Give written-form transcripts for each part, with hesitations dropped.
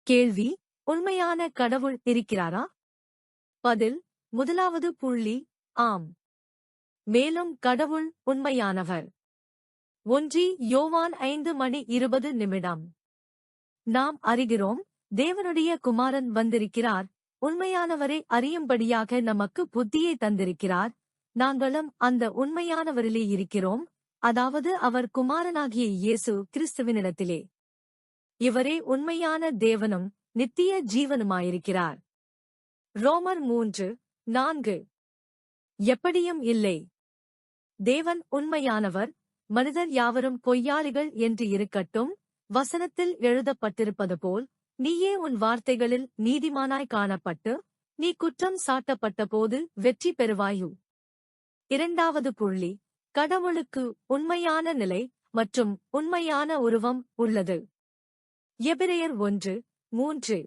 கேள்வி: உண்மையான கடவுள் இருக்கிறாரா? பதில்: முதலாவது புள்ளி ஆம். மேலும் கடவுள் உண்மையானவர். 1 யோவான் 5:20. நாம் அறிகிறோம், தேவனுடைய குமாரன் வந்திருக்கிறார், உண்மையானவரை அறியும்படியாக நமக்கு புத்தியை தந்திருக்கிறார். நாங்களும் அந்த உண்மையானவரிலே இருக்கிறோம், அதாவது அவர் குமாரனாகிய இயேசு கிறிஸ்துவினிடத்திலே. இவரே உண்மையான தேவனும் நித்திய ஜீவனுமாயிருக்கிறார். ரோமர் 3:4. எப்படியும் இல்லை. தேவன் உண்மையானவர், மனிதர் யாவரும் பொய்யாளிகள் என்று இருக்கட்டும். வசனத்தில் எழுதப்பட்டிருப்பது போல், நீயே உன் வார்த்தைகளில் நீதிமானாய் காணப்பட்டு, நீ குற்றம் சாட்டப்பட்டபோது வெற்றி பெறுவாயு. 2வது புள்ளி: கடவுளுக்கு உண்மையான நிலை மற்றும் உண்மையான உருவம் உள்ளது. எபிரெயர் 1:3.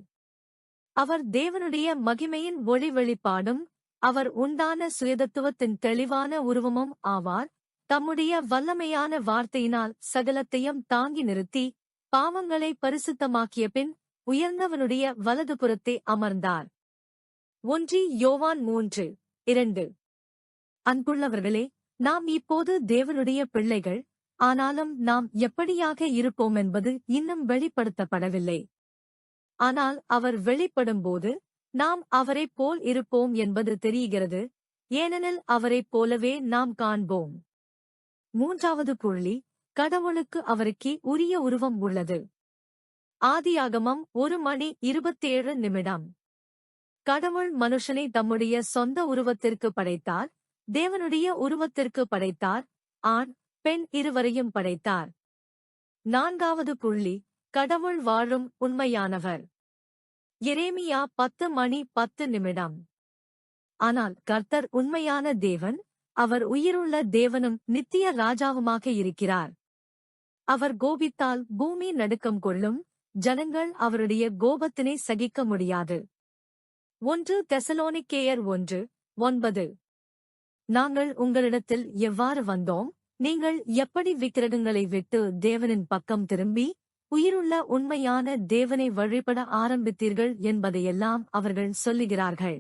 அவர் தேவனுடைய மகிமையின் ஒளி வெளிப்பாடும், அவர் உண்டான சுயதத்துவத்தின் தெளிவான உருவமும் ஆவார். தம்முடைய வல்லமையான வார்த்தையினால் சகலத்தையும் தாங்கி நிறுத்தி, பாவங்களை பரிசுத்தமாக்கிய பின் உயர்ந்தவனுடைய வலதுபுறத்தே அமர்ந்தார். 1 யோவான் 3:2. அன்புள்ளவர்களே, நாம் இப்போது தேவனுடைய பிள்ளைகள், ஆனாலும் நாம் எப்படியாக இருப்போம் என்பது இன்னும் வெளிப்படுத்தப்படவில்லை. ஆனால் அவர் வெளிப்படும்போது நாம் அவரைப் போல் இருப்போம் என்பது தெரிகிறது, ஏனெனில் அவரைப் போலவே நாம் காண்போம். 3வது புள்ளி: கடவுளுக்கு அவருக்கே உரிய உருவம் உள்ளது. ஆதியாகமம் 1:27. கடவுள் மனுஷனை தம்முடைய சொந்த உருவத்திற்கு படைத்தார், தேவனுடைய உருவத்திற்கு படைத்தார், ஆண் பெண் இருவரையும் படைத்தார். 4வது புள்ளி: கடவுள் வாழும் உண்மையானவர். எரேமியா 10:10. ஆனால் கர்த்தர் உண்மையான தேவன், அவர் உயிருள்ள தேவனும் நித்திய ராஜாவுமாக இருக்கிறார். அவர் கோபித்தால் பூமி நடுக்கம் கொள்ளும், ஜனங்கள் அவருடைய கோபத்தினை சகிக்க முடியாது. 1 தெசலோனிக்கேயர் 1:9. நாங்கள் உங்களிடத்தில் எவ்வாறு வந்தோம், நீங்கள் எப்படி விக்கிரகங்களை விட்டு தேவனின் பக்கம் திரும்பி உயிருள்ள உண்மையான தேவனை வழிபட ஆரம்பித்தீர்கள் என்பதையெல்லாம் அவர்கள் சொல்லுகிறார்கள்.